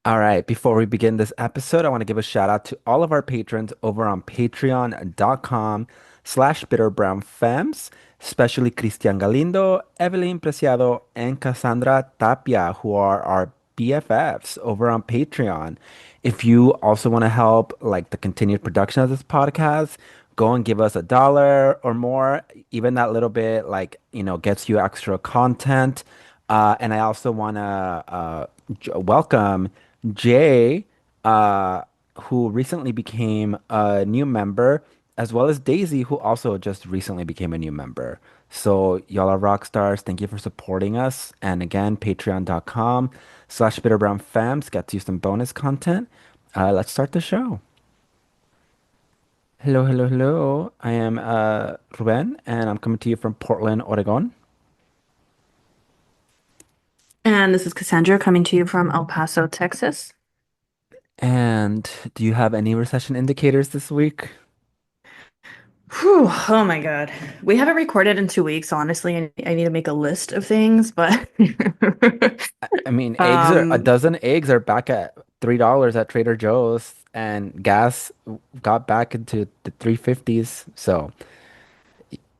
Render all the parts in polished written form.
All right, before we begin this episode, I want to give a shout out to all of our patrons over on patreon.com/bitterbrownfems, especially Cristian Galindo, Evelyn Preciado, and Cassandra Tapia, who are our BFFs over on Patreon. If you also want to help like the continued production of this podcast, go and give us $1 or more. Even that little bit, gets you extra content. And I also want to welcome Jay, uh, who recently became a new member, as well as Daisy, who also just recently became a new member. So y'all are rock stars. Thank you for supporting us. And again, patreon.com/bitterbrownfams gets you some bonus content. Let's start the show. Hello, hello, hello. I am Ruben, and I'm coming to you from Portland, Oregon. And this is Cassandra coming to you from El Paso, Texas. And do you have any recession indicators this week? Whew, oh my God. We haven't recorded in 2 weeks, honestly. I need to make a list of things, but I mean, a um, dozen eggs are back at $3 at Trader Joe's, and gas got back into the 350s. So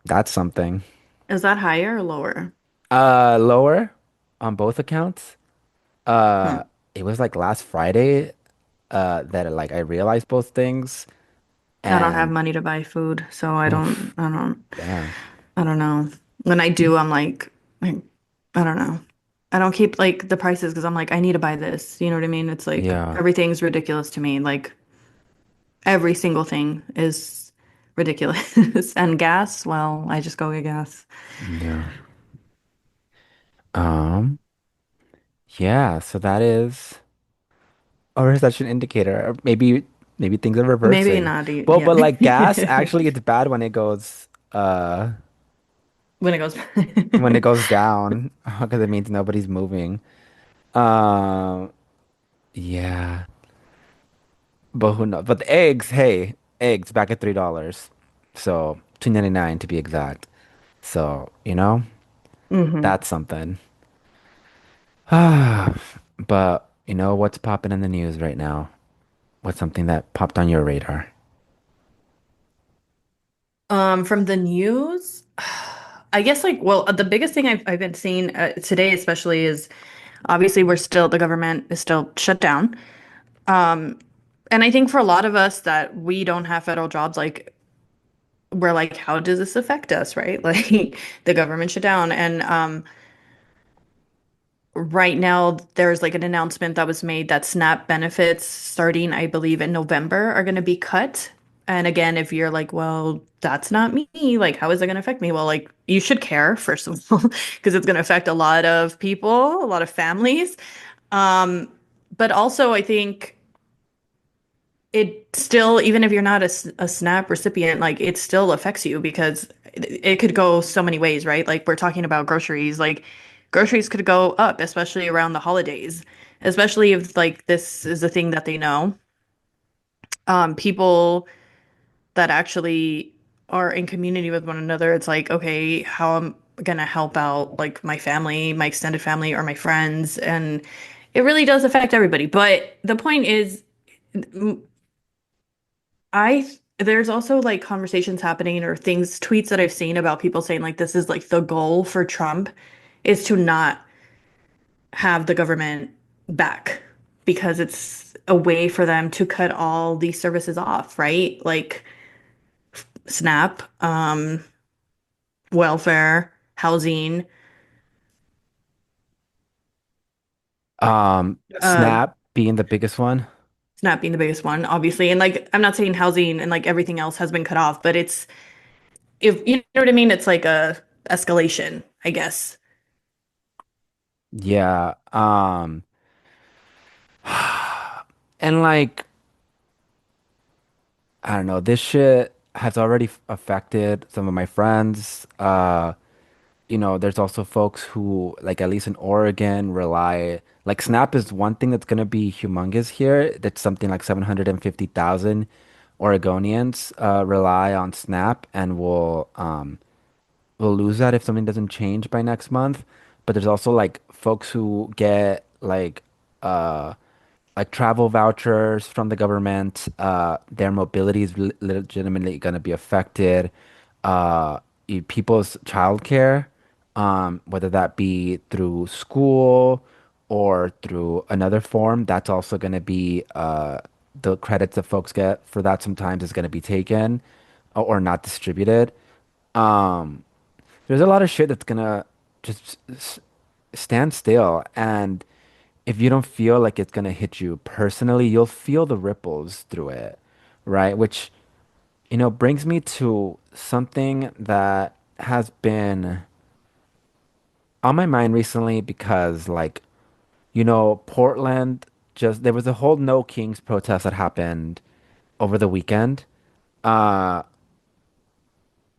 that's something. is that higher or lower? Lower on both accounts. Uh, Hmm. it was like last Friday, that I realized both things, I don't have and money to buy food, so I don't, oof, I don't, damn. I don't know. When I do, I'm like, I don't know. I don't keep like the prices because I'm like, I need to buy this. You know what I mean? It's like Yeah, everything's ridiculous to me. Like every single thing is ridiculous. And gas, well, I just go get gas. yeah. Um, yeah, so that is a recession indicator. Or maybe things are Maybe reversing. not. Well, Yeah. but like gas, actually it's bad When it goes. when it goes down because it means nobody's moving. Um, yeah. But who knows? But the eggs, hey, eggs back at $3. So 2.99 to be exact. So, hmm that's something. But what's popping in the news right now? What's something that popped on your radar? From the news, I guess like, well, the biggest thing I've been seeing today, especially, is obviously the government is still shut down. Um, and I think for a lot of us that we don't have federal jobs, like we're like, how does this affect us, right? Like the government shut down, and right now there's like an announcement that was made that SNAP benefits starting, I believe, in November are going to be cut. And again, if you're like, well, that's not me, like, how is it going to affect me? Well, like, you should care, first of all, because it's going to affect a lot of people, a lot of families. Um, but also, I think it still, even if you're not a SNAP recipient, like, it still affects you because it could go so many ways, right? Like, we're talking about groceries, like, groceries could go up, especially around the holidays, especially if, like, this is a thing that they know. People that actually are in community with one another, it's like, okay, how am I gonna help out like my family, my extended family, or my friends? And it really does affect everybody. But the point is, I there's also like conversations happening or things, tweets that I've seen about people saying like this is like the goal for Trump is to not have the government back because it's a way for them to cut all these services off, right? Like SNAP, welfare, housing, uh, Snap being the biggest one. SNAP being the biggest one, obviously. And like, I'm not saying housing and like everything else has been cut off, but it's, if you know what I mean, it's like a escalation, I guess. Yeah. And I don't know, this shit has already affected some of my friends. There's also folks who, like, at least in Oregon, like, Snap is one thing that's gonna be humongous here. That's something like 750,000 Oregonians rely on Snap and will lose that if something doesn't change by next month. But there's also like folks who get like like travel vouchers from the government. Their mobility is legitimately going to be affected. People's childcare, whether that be through school or through another form, that's also going to be the credits that folks get for that sometimes is going to be taken or not distributed. Um, there's a lot of shit that's gonna just stand still, and if you don't feel like it's gonna hit you personally, you'll feel the ripples through it, right? Which, brings me to something that has been on my mind recently because, like, Portland just there was a whole No Kings protest that happened over the weekend. Uh,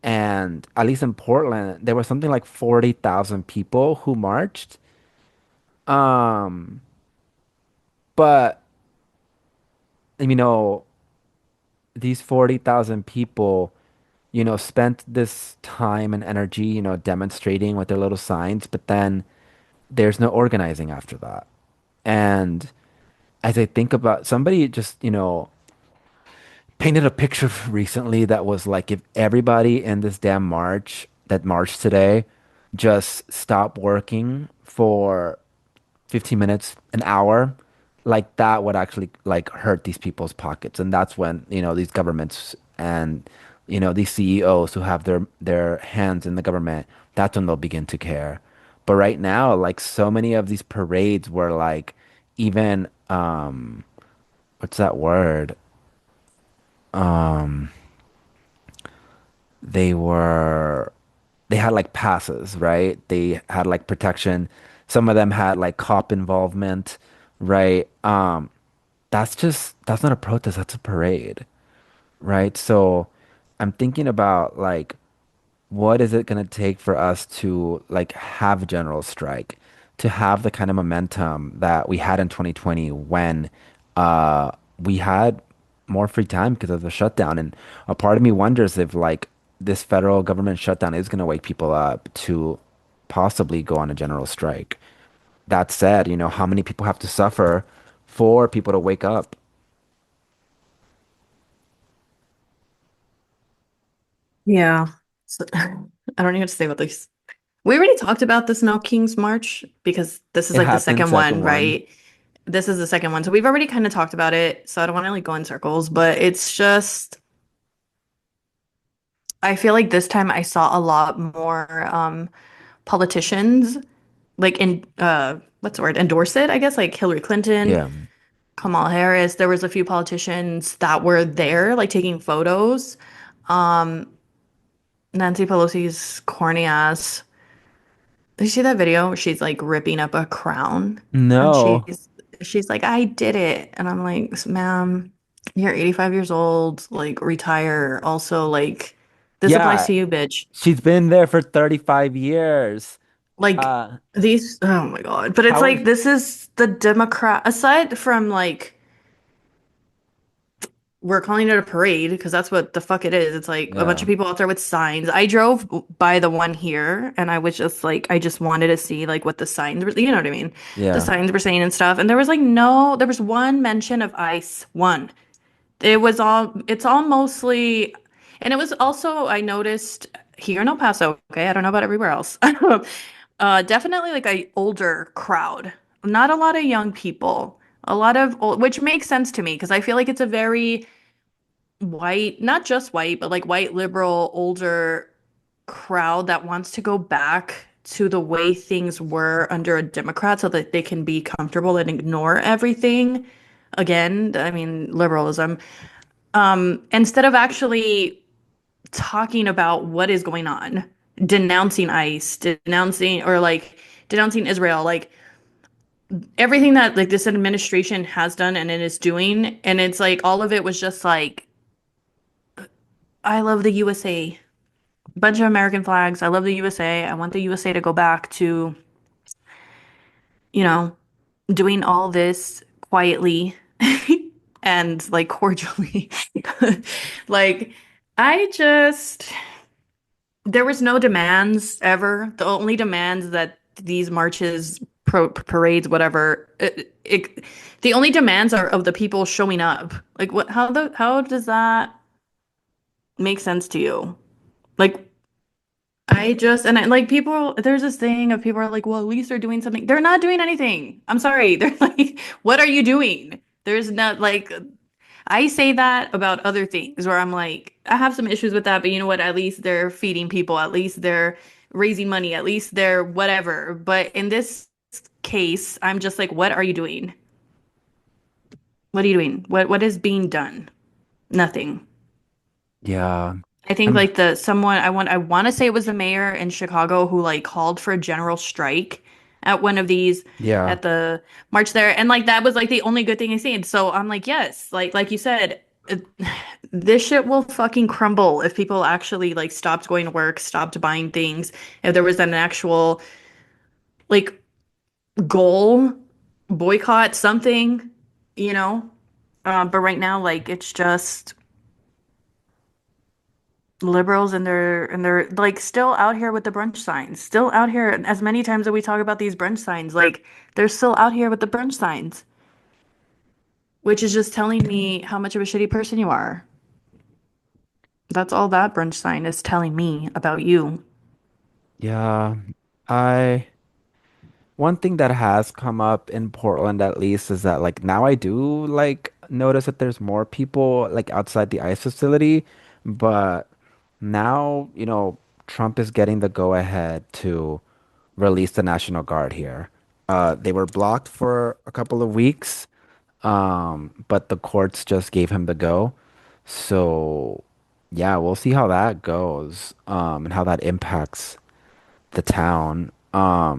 and at least in Portland, there was something like 40,000 people who marched. Um, but you know, these 40,000 people, spent this time and energy, demonstrating with their little signs, but then there's no organizing after that. And as I think about somebody just, painted a picture recently that was like if everybody in this damn march that marched today just stopped working for 15 minutes, an hour, like that would actually like hurt these people's pockets. And that's when, these governments and, these CEOs who have their hands in the government, that's when they'll begin to care. But right now, like so many of these parades were like even what's that word? Um they were they had like passes, right? They had like protection. Some of them had like cop involvement, right? That's not a protest, that's a parade, right? So I'm thinking about like what is it going to take for us to like have a general strike, to have the kind of momentum that we had in 2020 when we had more free time because of the shutdown. And a part of me wonders if like this federal government shutdown is going to wake people up to possibly go on a general strike. That said, how many people have to suffer for people to wake up? Yeah. So, I don't even know what to say about this. We already talked about the Snow King's March because this is It like the happened, second second one, one. right? This is the second one. So we've already kind of talked about it. So I don't want to like go in circles, but it's just I feel like this time I saw a lot more politicians like in what's the word? Endorse it, I guess, like Hillary Clinton, Yeah. Kamala Harris. There was a few politicians that were there like taking photos. Um Nancy Pelosi's corny ass. Did you see that video where she's like ripping up a crown and No. she's like, I did it. And I'm like, ma'am, you're 85 years old, like retire. Also, like, this applies Yeah. to you, bitch. She's been there for 35 years. Like Uh, these, oh my God. But it's how like is, this is the Democrat aside from like we're calling it a parade because that's what the fuck it is. It's like a bunch yeah, of people out there with signs. I drove by the one here and I was just like, I just wanted to see like what the signs were, you know what I mean? The yeah. signs were saying and stuff. And there was like no, there was one mention of ice. One. It's all mostly, and it was also, I noticed here in El Paso, okay, I don't know about everywhere else. Definitely like a older crowd. Not a lot of young people. A lot of old, which makes sense to me because I feel like it's a very white, not just white, but like white liberal older crowd that wants to go back to the way things were under a Democrat so that they can be comfortable and ignore everything. Again, I mean, liberalism. Instead of actually talking about what is going on, denouncing ICE, denouncing or like denouncing Israel, like everything that like this administration has done and it is doing, and it's like all of it was just like, I love the USA. Bunch of American flags. I love the USA. I want the USA to go back to, you know, doing all this quietly and like cordially. Like, I just, there was no demands ever. The only demands that these marches parades, whatever. The only demands are of the people showing up. Like what? How does that make sense to you? Like like people, there's this thing of people are like, well, at least they're doing something. They're not doing anything. I'm sorry. They're like, what are you doing? There's not like I say that about other things where I'm like, I have some issues with that, but you know what? At least they're feeding people. At least they're raising money. At least they're whatever. But in this case, I'm just like, what are you doing? What are you doing? What is being done? Nothing. Yeah. I think I'm like I want to say it was the mayor in Chicago who like called for a general strike at one of these yeah. at the march there, and like that was like the only good thing I seen. So I'm like, yes, like you said, it, this shit will fucking crumble if people actually like stopped going to work, stopped buying things, if there was an actual like goal, boycott something, you know. But right now, like it's just liberals and they're like still out here with the brunch signs, still out here as many times that we talk about these brunch signs, like they're still out here with the brunch signs, which is just telling me how much of a shitty person you are. That's all that brunch sign is telling me about you. Yeah. I One thing that has come up in Portland at least is that like now I do like notice that there's more people like outside the ICE facility, but now, Trump is getting the go ahead to release the National Guard here. They were blocked for a couple of weeks, but the courts just gave him the go. So yeah, we'll see how that goes, and how that impacts the town. I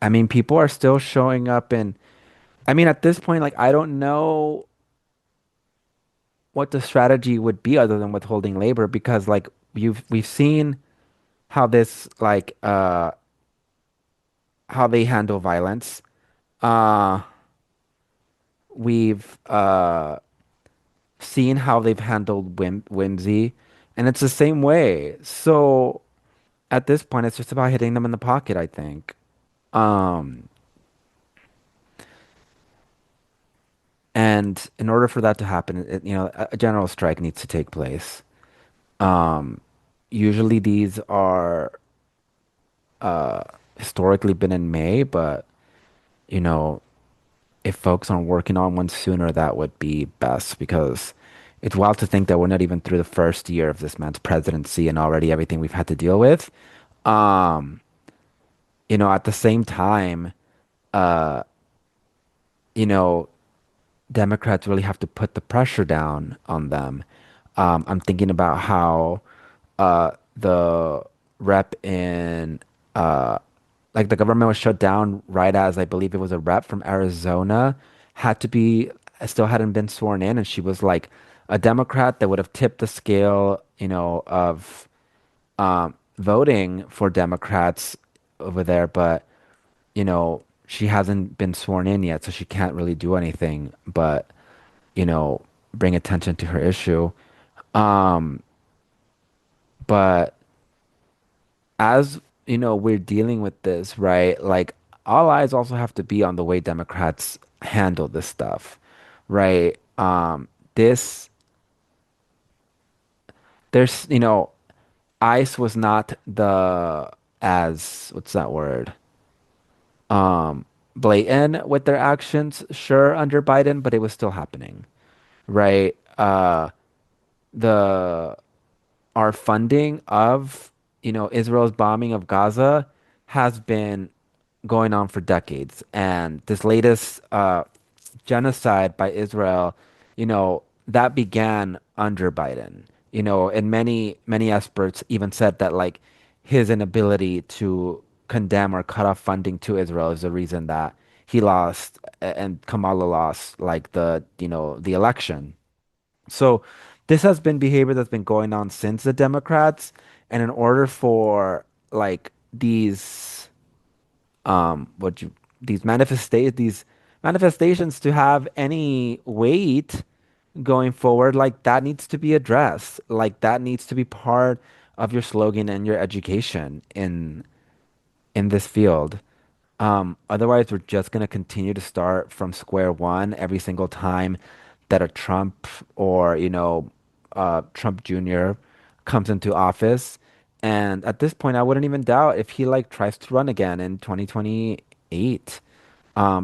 mean, people are still showing up and I mean, at this point, like, I don't know what the strategy would be other than withholding labor because, like, we've seen how this, like, how they handle violence. Uh, we've seen how they've handled whimsy, and it's the same way. So at this point, it's just about hitting them in the pocket, I think. Um, and in order for that to happen, a general strike needs to take place. Um, Usually these are historically been in May, but you know, if folks aren't working on one sooner, that would be best because it's wild to think that we're not even through the first year of this man's presidency and already everything we've had to deal with. Um, at the same time, uh, you know, Democrats really have to put the pressure down on them. I'm thinking about how the rep in like the government was shut down right as I believe it was a rep from Arizona had to be still hadn't been sworn in, and she was like a Democrat that would have tipped the scale, of voting for Democrats over there, but she hasn't been sworn in yet, so she can't really do anything but you know bring attention to her issue. Um, but as we're dealing with this, right? Like all eyes also have to be on the way Democrats handle this stuff, right? This there's ICE was not the as what's that word? Blatant with their actions, sure, under Biden, but it was still happening, right? The Our funding of, Israel's bombing of Gaza has been going on for decades. And this latest genocide by Israel, that began under Biden. And many experts even said that like his inability to condemn or cut off funding to Israel is the reason that he lost and Kamala lost like the election. So this has been behavior that's been going on since the Democrats, and in order for like what you these manifestations to have any weight going forward, like that needs to be addressed. Like that needs to be part of your slogan and your education in this field. Otherwise, we're just gonna continue to start from square one every single time that a Trump or, Trump Jr. comes into office. And at this point, I wouldn't even doubt if he like tries to run again in 2028,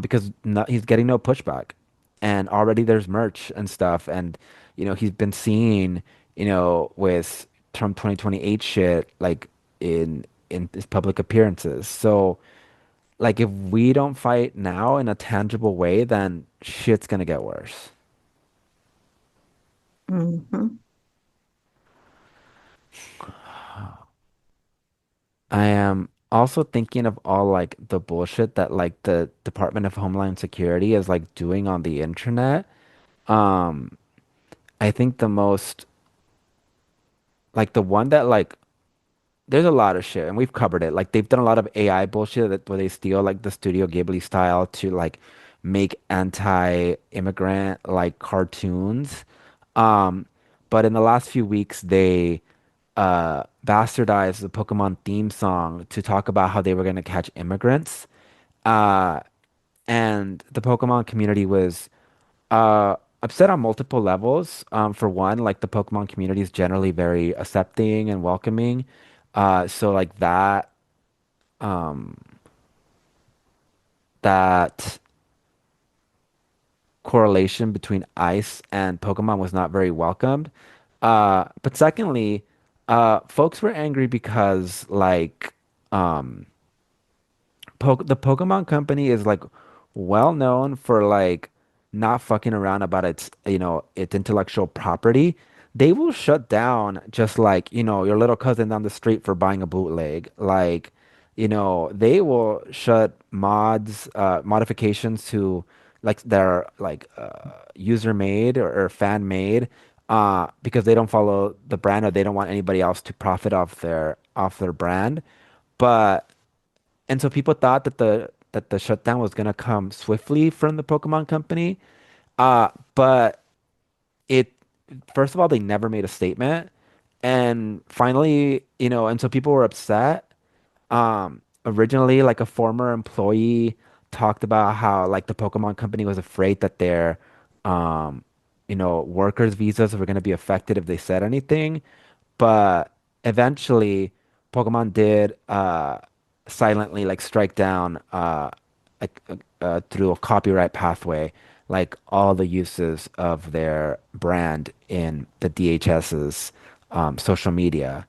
because no, he's getting no pushback, and already there's merch and stuff, and he's been seen, with Trump 2028 shit like in his public appearances. So. Like if we don't fight now in a tangible way, then shit's gonna get worse. Hmm. I am also thinking of all like the bullshit that like the Department of Homeland Security is like doing on the internet. Um, I think the most like the one that like there's a lot of shit and we've covered it. Like they've done a lot of AI bullshit where they steal like the Studio Ghibli style to like make anti-immigrant like cartoons. Um, but in the last few weeks they bastardized the Pokemon theme song to talk about how they were going to catch immigrants. Uh, and the Pokemon community was upset on multiple levels. For one, like the Pokemon community is generally very accepting and welcoming. So like um, that correlation between ice and Pokemon was not very welcomed. But secondly, folks were angry because um, the Pokemon Company is like well known for like not fucking around about its intellectual property. They will shut down just like, your little cousin down the street for buying a bootleg. Like, they will shut modifications to like their like user made or fan made because they don't follow the brand or they don't want anybody else to profit off their brand. But and so people thought that the shutdown was gonna come swiftly from the Pokemon Company. But it first of all, they never made a statement. And finally, and so people were upset. Originally, like a former employee talked about how like the Pokemon Company was afraid that their um, workers' visas were gonna be affected if they said anything. But eventually, Pokemon did silently like strike down through a copyright pathway like all the uses of their brand in the DHS's social media.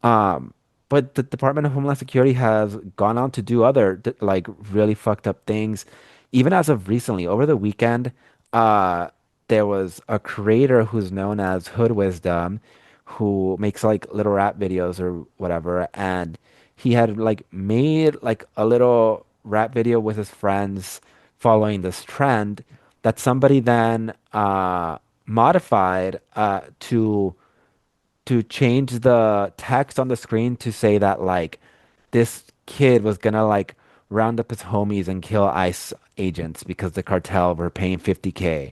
Um, but the Department of Homeland Security has gone on to do other like really fucked up things. Even as of recently, over the weekend, uh, there was a creator who's known as Hood Wisdom, who makes like little rap videos or whatever, and he had like made like a little rap video with his friends following this trend that somebody then modified to change the text on the screen to say that like this kid was gonna like round up his homies and kill ICE agents because the cartel were paying 50K.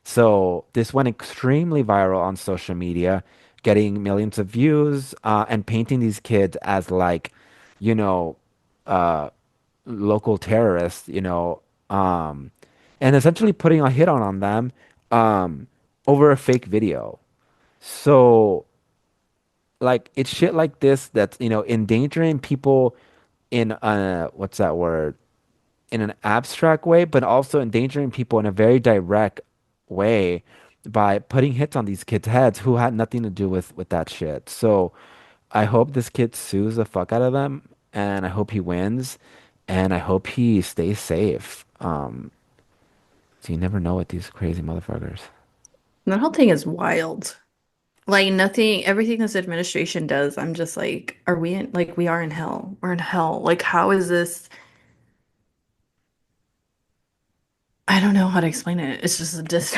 So this went extremely viral on social media, getting millions of views, and painting these kids as like, you know, uh, local terrorists, and essentially putting a hit on them, um, over a fake video. So like it's shit like this that's endangering people in a what's that word, in an abstract way, but also endangering people in a very direct way by putting hits on these kids' heads who had nothing to do with that shit. So I hope this kid sues the fuck out of them, and I hope he wins, and I hope he stays safe. So you never know with these crazy motherfuckers. That whole thing is wild. Like nothing, everything this administration does, I'm just like, are we in, like, we are in hell. We're in hell. Like, how is this? I don't know how to explain it. It's just a dis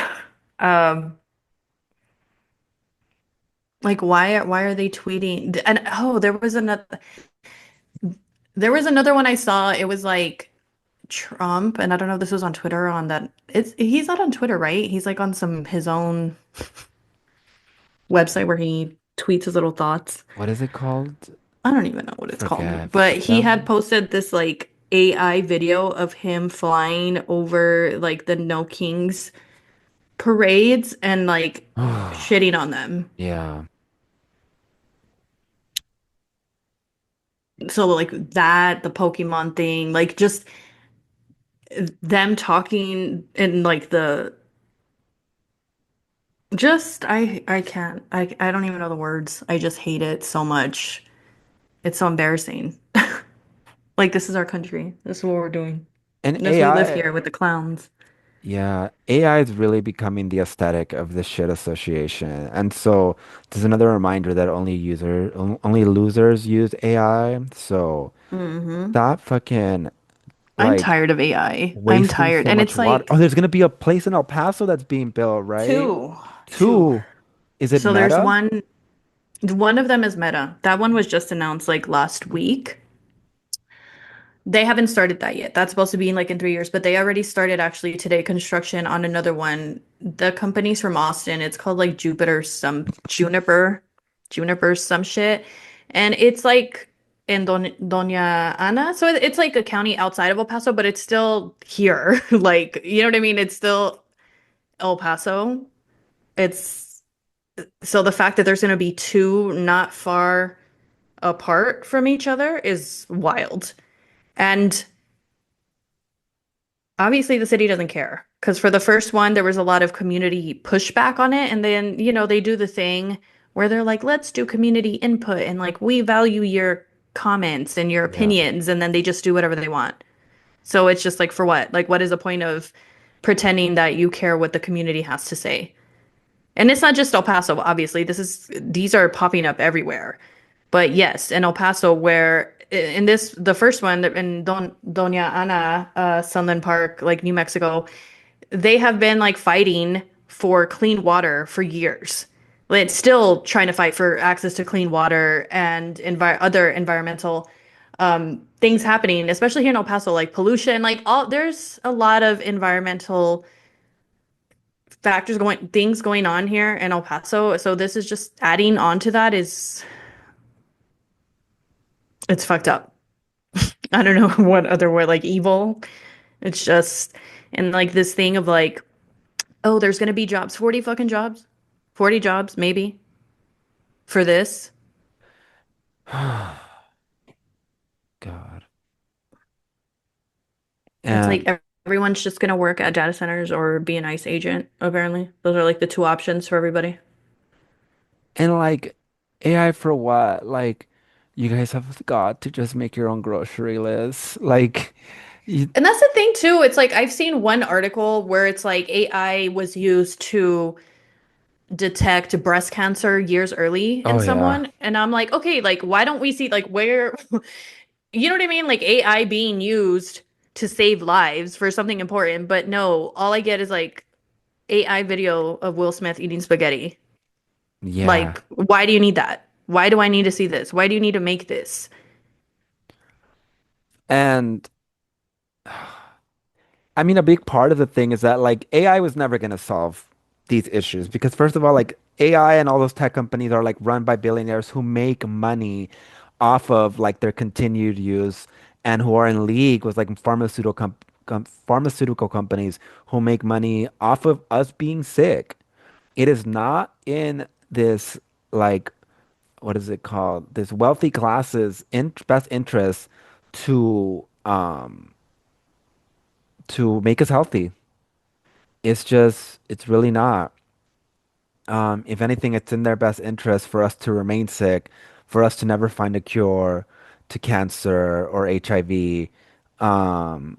um like why are they tweeting? And oh, there was another one I saw. It was like Trump, and I don't know if this was on Twitter or on that. It's he's not on Twitter, right? He's like on some his own website where he tweets his little thoughts. What is it called? I don't even know what it's called, Forget. but he had Them? posted this like AI video of him flying over like the No Kings parades and like shitting on them. Yeah. So like that, the Pokemon thing, like just them talking in like the just I can't. I don't even know the words. I just hate it so much. It's so embarrassing. Like this is our country. This is what we're doing. And This we live AI, here with the clowns. yeah, AI is really becoming the aesthetic of this shit association. And so there's another reminder that only losers use AI. So Hmm. stop fucking I'm like tired of AI. I'm wasting tired. so And much it's water. Oh, like there's gonna be a place in El Paso that's being built, right? two. Two. Two. Is it So there's Meta? one of them is Meta. That one was just announced like last week. They haven't started that yet. That's supposed to be in like in 3 years, but they already started actually today construction on another one. The company's from Austin. It's called like Juniper some shit, and it's like in Doña Ana. So it's like a county outside of El Paso, but it's still here. Like you know what I mean? It's still El Paso. It's so the fact that there's going to be two not far apart from each other is wild. And obviously, the city doesn't care because for the first one, there was a lot of community pushback on it. And then, they do the thing where they're like, let's do community input and like, we value your comments and your Yeah. opinions. And then they just do whatever they want. So it's just like, for what? Like, what is the point of pretending that you care what the community has to say? And it's not just El Paso, obviously. These are popping up everywhere. But yes, in El Paso, where in the first one in Doña Ana, Sunland Park, like New Mexico, they have been like fighting for clean water for years. Like, it's still trying to fight for access to clean water and other environmental things happening, especially here in El Paso, like pollution, like there's a lot of environmental things going on here in El Paso. So this is just adding on to that is it's fucked up. I don't know what other word, like evil. It's just, and like this thing of like, oh, there's gonna be jobs, 40 fucking jobs, 40 jobs maybe for this. God. It's like And everyone's just gonna work at data centers or be an ICE agent, apparently. Those are like the two options for everybody. like AI for what? Like you guys have got to just make your own grocery list. Like you, And that's the thing too. It's like I've seen one article where it's like AI was used to detect breast cancer years early in oh yeah. someone. And I'm like, okay, like why don't we see like where you know what I mean? Like AI being used to save lives for something important, but no, all I get is like AI video of Will Smith eating spaghetti. Yeah. Like, why do you need that? Why do I need to see this? Why do you need to make this? And I mean, a big part of the thing is that like AI was never going to solve these issues because first of all, like AI and all those tech companies are like run by billionaires who make money off of like their continued use and who are in league with like pharmaceutical companies who make money off of us being sick. It is not in this like what is it called? This wealthy classes in best interest to make us healthy. It's really not. If anything, it's in their best interest for us to remain sick, for us to never find a cure to cancer or HIV. Um,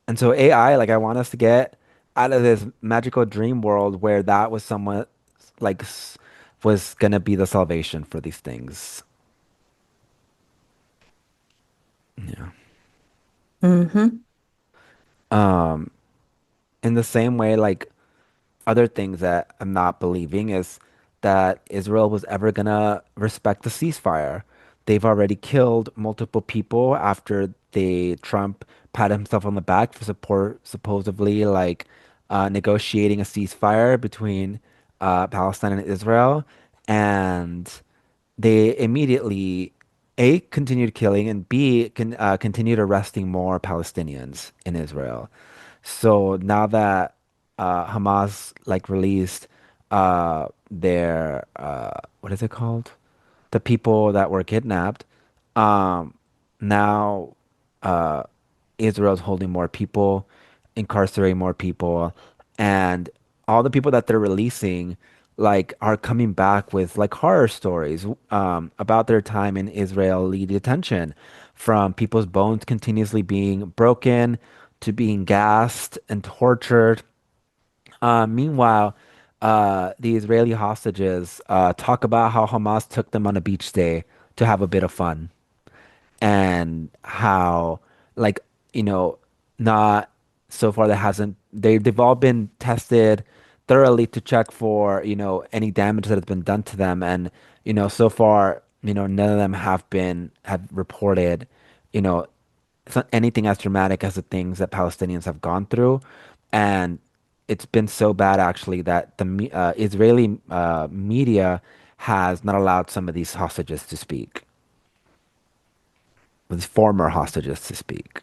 and so AI, like I want us to get out of this magical dream world where that was somewhat like was gonna be the salvation for these things. Yeah. Mm-hmm. Um, in the same way, like other things that I'm not believing is that Israel was ever gonna respect the ceasefire. They've already killed multiple people after Trump patted himself on the back for supposedly like negotiating a ceasefire between Palestine and Israel, and they immediately A, continued killing, and B, continued arresting more Palestinians in Israel. So now that Hamas like released their what is it called? The people that were kidnapped, um, now uh, Israel's holding more people, incarcerating more people, and all the people that they're releasing like are coming back with like horror stories about their time in Israeli detention, from people's bones continuously being broken to being gassed and tortured. Meanwhile, the Israeli hostages talk about how Hamas took them on a beach day to have a bit of fun, and how, like, you know, not so far, that hasn't, they've all been tested thoroughly to check for, any damage that has been done to them. And, so far, none of them have reported, you know, anything as dramatic as the things that Palestinians have gone through. And it's been so bad actually that the Israeli media has not allowed some of these hostages to speak, these former hostages to speak.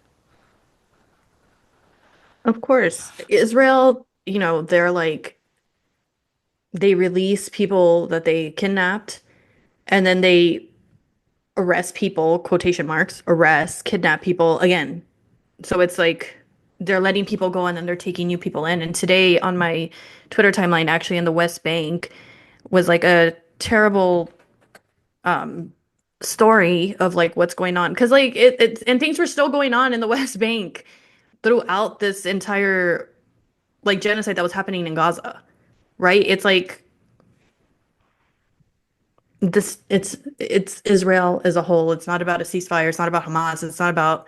Of course, Israel, they're like they release people that they kidnapped and then they arrest people, quotation marks, arrest, kidnap people again. So it's like they're letting people go and then they're taking new people in. And today on my Twitter timeline, actually in the West Bank, was like a terrible story of like what's going on. Because like it's and things were still going on in the West Bank throughout this entire like genocide that was happening in Gaza, right? It's like this it's Israel as a whole. It's not about a ceasefire, it's not about Hamas, it's not about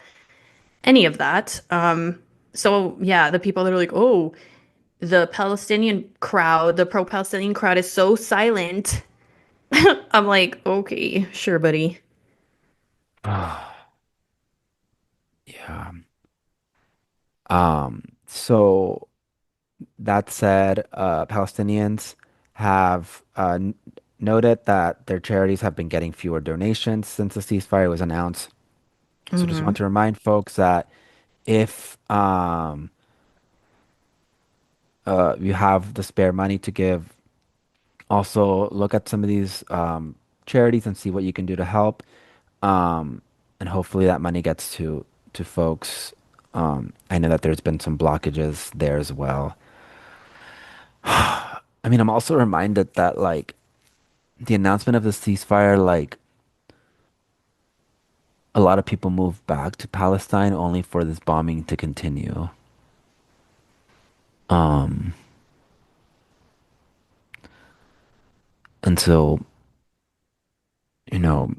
any of that. So yeah, the people that are like, oh, the Palestinian crowd, the pro-Palestinian crowd is so silent. I'm like, okay, sure, buddy. Yeah. So that said, Palestinians have noted that their charities have been getting fewer donations since the ceasefire was announced. So just want Hmm. to remind folks that if you have the spare money to give, also look at some of these charities and see what you can do to help. Um, and hopefully that money gets to folks. I know that there's been some blockages there as well. I mean, I'm also reminded that like the announcement of the ceasefire, like a lot of people moved back to Palestine only for this bombing to continue. Um, and so, you know,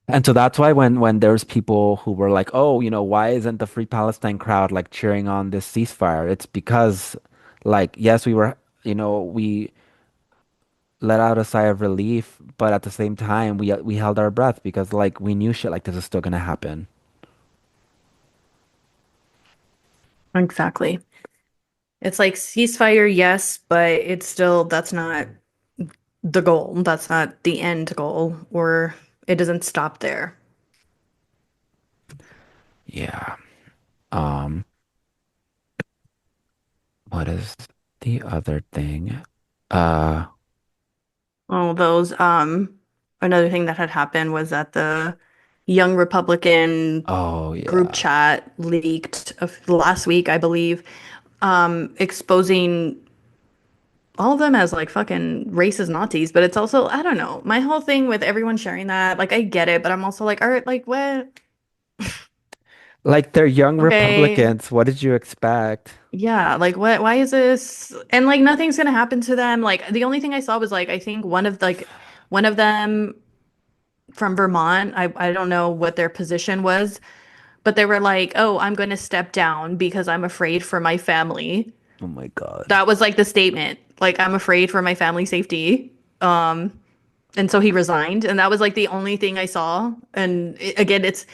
and so that's why when there's people who were like, "Oh, why isn't the Free Palestine crowd like cheering on this ceasefire?" It's because, like, yes, we let out a sigh of relief, but at the same time, we held our breath because like we knew shit like this is still gonna happen. Exactly. It's like ceasefire, yes, but it's still that's not the goal. That's not the end goal, or it doesn't stop there. Yeah. Um, what is the other thing? Uh, Oh, those another thing that had happened was that the Young Republican oh group yeah. chat leaked of last week, I believe, exposing all of them as like fucking racist Nazis, but it's also, I don't know. My whole thing with everyone sharing that, like I get it, but I'm also like, all right, like what? Like they're young Okay. Republicans. What did you expect? Yeah, like what why is this? And like nothing's gonna happen to them. Like the only thing I saw was like I think one of them from Vermont, I don't know what their position was, but they were like, "Oh, I'm going to step down because I'm afraid for my family." Oh my God. That was like the statement. Like, I'm afraid for my family safety. And so he resigned, and that was like the only thing I saw. And again, it's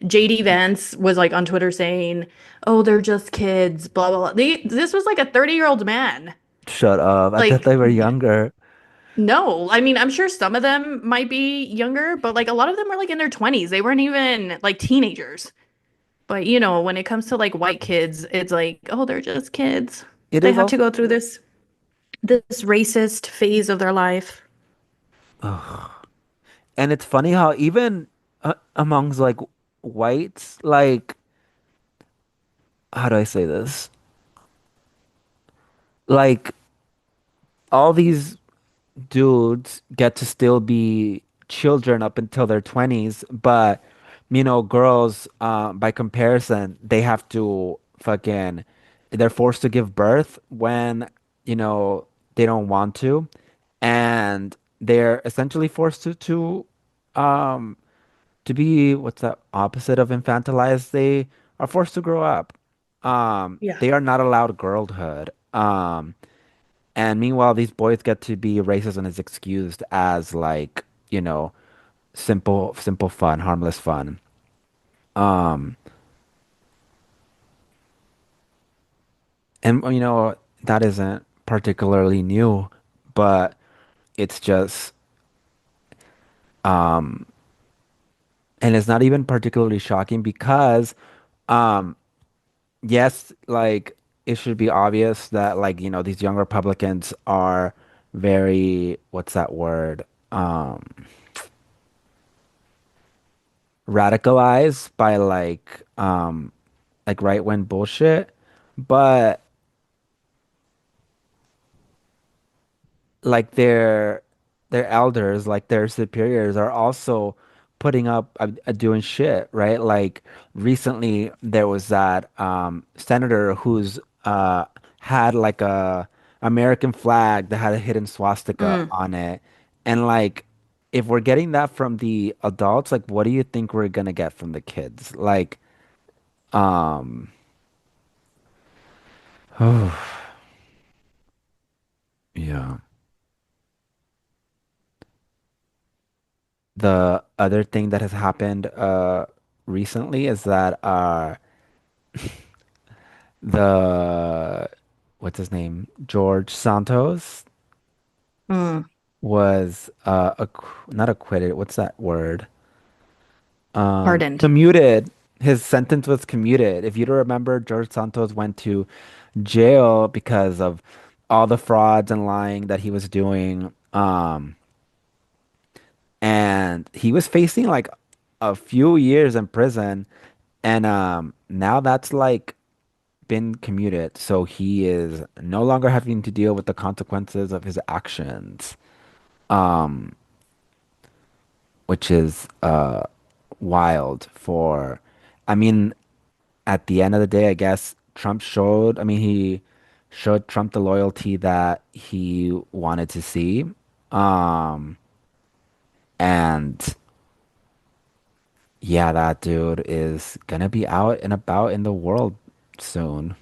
JD Vance was like on Twitter saying, "Oh, they're just kids, blah blah blah." This was like a 30-year-old man. Shut up. I thought Like, they were younger. No, I mean, I'm sure some of them might be younger, but like a lot of them were like in their 20s. They weren't even like teenagers. But you know, when it comes to like white kids, it's like, oh, they're just kids. It They is have to also, go through this racist phase of their life. ugh. And it's funny how even amongst like whites, like how do I say this? Like all these dudes get to still be children up until their 20s, but girls, by comparison, they have to they're forced to give birth when, you know, they don't want to, and they're essentially forced um, to be what's the opposite of infantilized? They are forced to grow up. Yeah. They are not allowed girlhood. And meanwhile, these boys get to be racism is excused as like, simple fun, harmless fun. Um, and that isn't particularly new, but it's just um and it's not even particularly shocking because um yes, like it should be obvious that like, these young Republicans are very, what's that word? Radicalized by like right wing bullshit. But like their elders, like their superiors are also putting up doing shit, right? Like recently there was that senator who's had like a American flag that had a hidden swastika Mm. on it. And like if we're getting that from the adults, like what do you think we're gonna get from the kids? Like um yeah. The other thing that has happened recently is that the what's his name? George Santos Mm. was not acquitted. What's that word? Pardoned. Commuted. His sentence was commuted. If you don't remember, George Santos went to jail because of all the frauds and lying that he was doing. And he was facing like a few years in prison, and now that's like been commuted, so he is no longer having to deal with the consequences of his actions, um, which is wild for, I mean, at the end of the day, I guess he showed Trump the loyalty that he wanted to see. Um, and yeah, that dude is gonna be out and about in the world soon.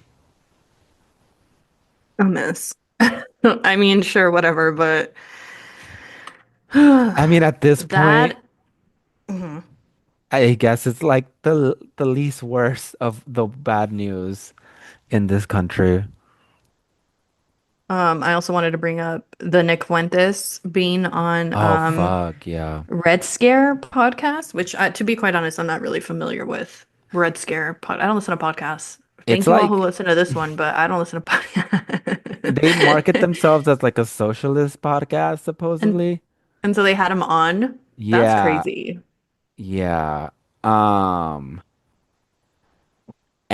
A mess. I mean, sure, whatever, but I mean, at this point, that mhm. I guess it's like the least worst of the bad news in this country. I also wanted to bring up the Nick Fuentes being on Oh fuck, yeah. Red Scare podcast, which to be quite honest, I'm not really familiar with Red Scare pod. I don't listen to podcasts. It's Thank you all who like listen to this one, but I don't listen to podcasts. they market themselves as like a socialist podcast, And supposedly. and so they had him on. That's Yeah, crazy. yeah. Um,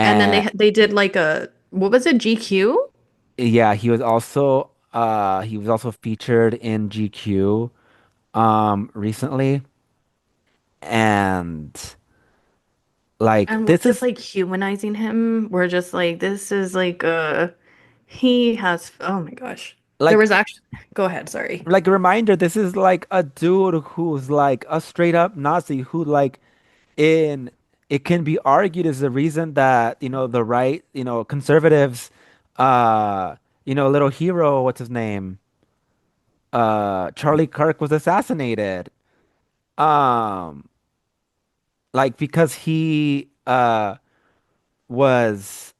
And then and they did like a what was it, GQ? yeah, he was also featured in GQ recently. And like And we're this just is like humanizing him. We're just like, this is like he has oh my gosh. There like was actually go ahead, sorry. like a reminder, this is like a dude who's like a straight up Nazi who like in it can be argued is the reason that, the right, conservatives, uh, little hero, what's his name? Charlie Kirk was assassinated. Um, like because was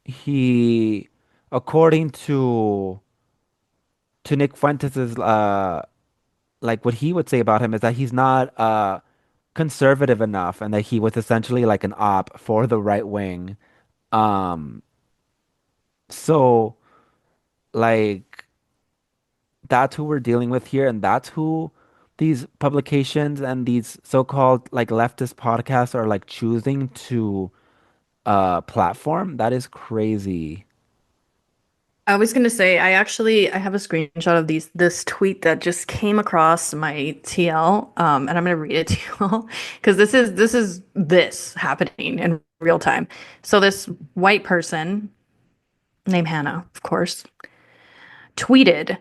he according to to Nick Fuentes' like what he would say about him is that he's not conservative enough and that he was essentially like an op for the right wing. Um, so like that's who we're dealing with here, and that's who these publications and these so-called like leftist podcasts are like choosing to platform. That is crazy. I was gonna say, I have a screenshot of this tweet that just came across my TL, and I'm gonna read it to you all because this happening in real time. So this white person named Hannah, of course, tweeted,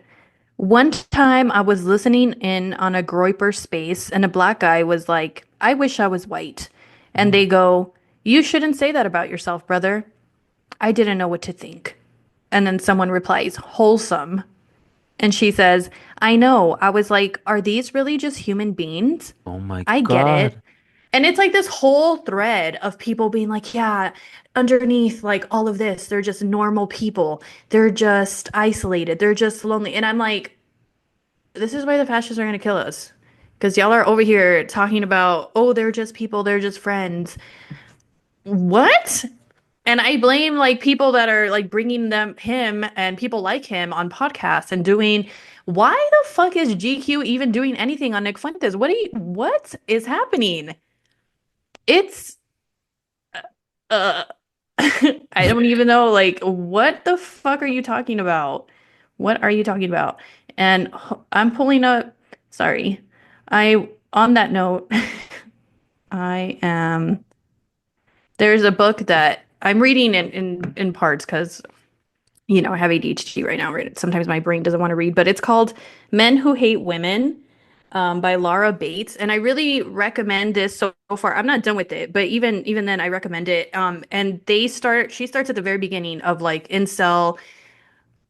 "One time I was listening in on a Groyper space, and a black guy was like, 'I wish I was white,' and Mm. they go, 'You shouldn't say that about yourself, brother.' I didn't know what to think." And then someone replies, "Wholesome." And she says, "I know." I was like, "Are these really just human beings?" Oh my I get it. God. And it's like this whole thread of people being like, yeah, underneath like all of this, they're just normal people. They're just isolated. They're just lonely. And I'm like, this is why the fascists are going to kill us. Because y'all are over here talking about, oh, they're just people. They're just friends. What? And I blame like people that are like bringing him and people like him on podcasts and doing. Why the fuck is GQ even doing anything on Nick Fuentes? What is happening? It's uh I don't even know like what the fuck are you talking about? What are you talking about? And I'm pulling up, sorry. I on that note, I am there's a book that I'm reading in parts because I have ADHD right now, right? Sometimes my brain doesn't want to read, but it's called Men Who Hate Women, by Laura Bates. And I really recommend this so far. I'm not done with it, but even then I recommend it. And she starts at the very beginning of like incel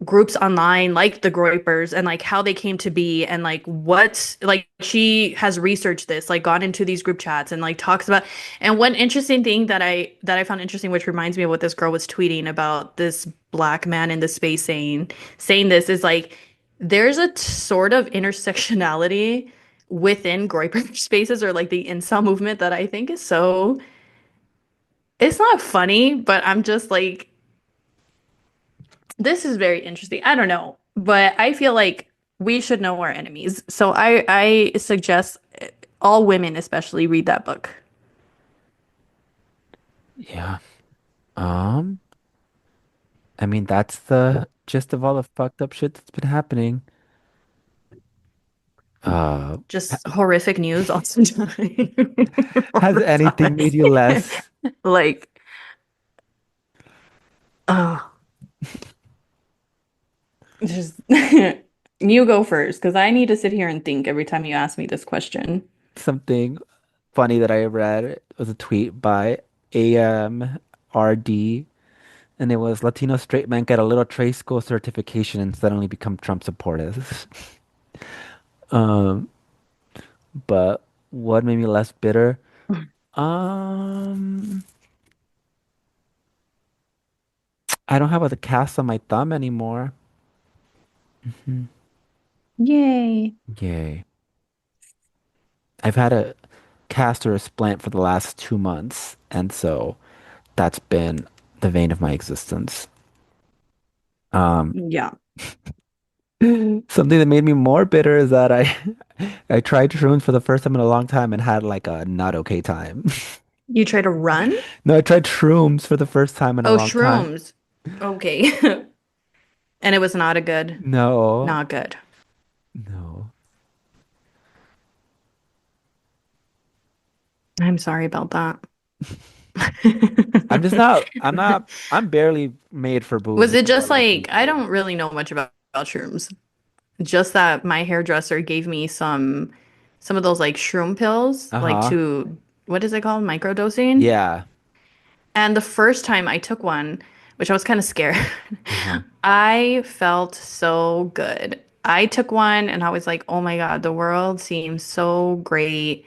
groups online like the Groypers and like how they came to be and like what like she has researched this, like gone into these group chats and like talks about. And one interesting thing that I found interesting, which reminds me of what this girl was tweeting about this black man in the space saying this, is like there's a sort of intersectionality within Groyper spaces or like the incel movement that I think is so, it's not funny, but I'm just like, this is very interesting. I don't know, but I feel like we should know our enemies. So I suggest all women especially read that book. Yeah. Um, I mean, that's the gist of all the fucked up shit that's been happening. Uh, Just horrific news all the time. All has the anything made you time. less Like, oh, just you go first because I need to sit here and think every time you ask me this question. something funny that I read? It was a tweet by AMRD, and it was Latino straight men get a little trade school certification and suddenly become Trump supporters. Um, but what made me less bitter? Um, I don't have a cast on my thumb anymore. Hmm. Yay. Yay. I've had a cast or a splint for the last 2 months, and so that's been the vein of my existence. Um, Yeah. something that made me more bitter is that I I tried shrooms for the first time in a long time and had like a not okay time. You try to run? No, I tried shrooms for the first time in a Oh, long time. shrooms. Okay. And it was not a good, No, not good. no. I'm sorry about that. I'm barely made for booze, Was let it just alone like, I people. don't really know much about shrooms. Just that my hairdresser gave me some of those like shroom pills, like Uh-huh. to, what is it called? Microdosing. Yeah. And the first time I took one, which I was kind of scared, Uh-huh. I felt so good. I took one and I was like, oh my God, the world seems so great.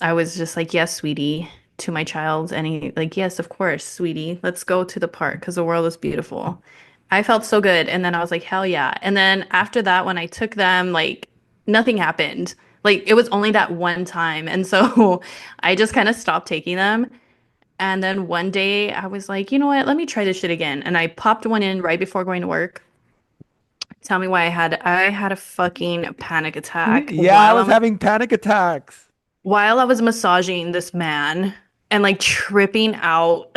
I was just like, yes, sweetie, to my child. And he like, yes, of course, sweetie, let's go to the park because the world is beautiful. I felt so good. And then I was like, hell yeah. And then after that, when I took them, like nothing happened. Like it was only that one time. And so I just kind of stopped taking them. And then one day I was like, you know what? Let me try this shit again. And I popped one in right before going to work. Tell me why I had a fucking panic attack Yeah, I was having panic attacks. while I was massaging this man and like tripping out.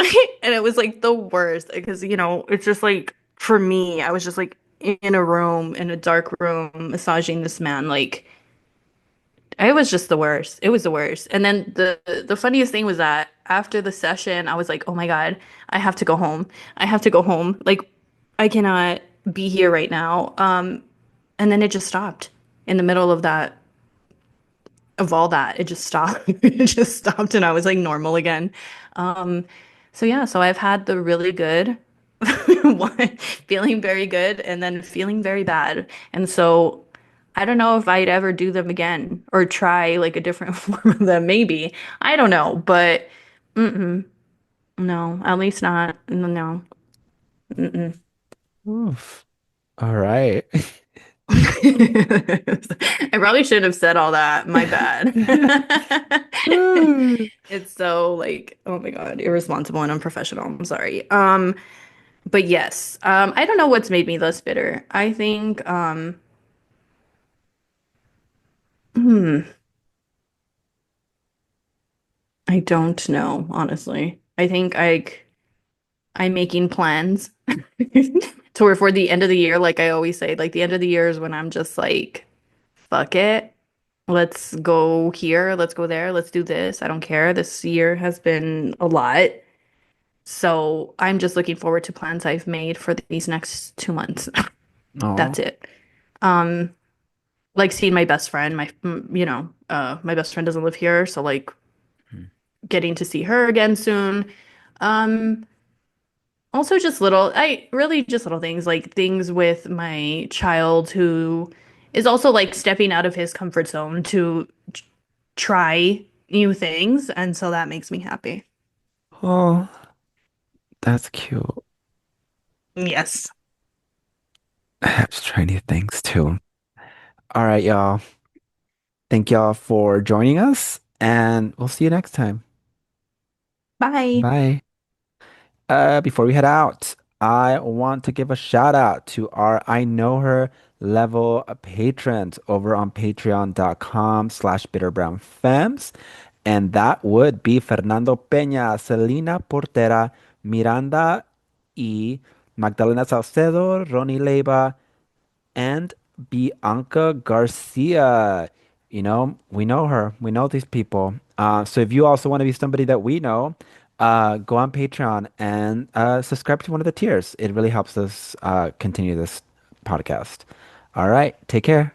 And it was like the worst because, it's just like for me, I was just like in a room, in a dark room, massaging this man. Like it was just the worst. It was the worst. And then the funniest thing was that after the session, I was like, oh my God, I have to go home. I have to go home. Like I cannot be here right now. And then it just stopped in the middle of all that. It just stopped. It just stopped and I was like normal again. Um, so yeah, so I've had the really good one, feeling very good and then feeling very bad. And so I don't know if I'd ever do them again or try like a different form of them, maybe. I don't know, but mm-mm, no, at least not. No. Mm-mm. Oof. All right. I probably shouldn't have said all that. My bad. It's so like, oh my God, irresponsible and unprofessional. I'm sorry. But yes, I don't know what's made me less bitter. I think, hmm, I don't know, honestly. I think I'm making plans to where for the end of the year, like I always say, like the end of the year is when I'm just like, fuck it. Let's go here, let's go there, let's do this. I don't care. This year has been a lot. So I'm just looking forward to plans I've made for these next 2 months. Oh. That's it. Um, like seeing my best friend, my best friend doesn't live here, so like getting to see her again soon. Um, Also just little things like things with my child who is also like stepping out of his comfort zone to try new things, and so that makes me happy. Oh, that's cute. Yes. I have to try new things too. All right, y'all. Thank y'all for joining us, and we'll see you next time. Bye. Bye. Before we head out, I want to give a shout out to our I Know Her level patrons over on patreon.com/bitterbrownfems. And that would be Fernando Peña, Selena Portera, Miranda E, Magdalena Salcedo, Ronnie Leiva, and Bianca Garcia. We know her. We know these people. So if you also want to be somebody that we know, go on Patreon and subscribe to one of the tiers. It really helps us continue this podcast. All right. Take care.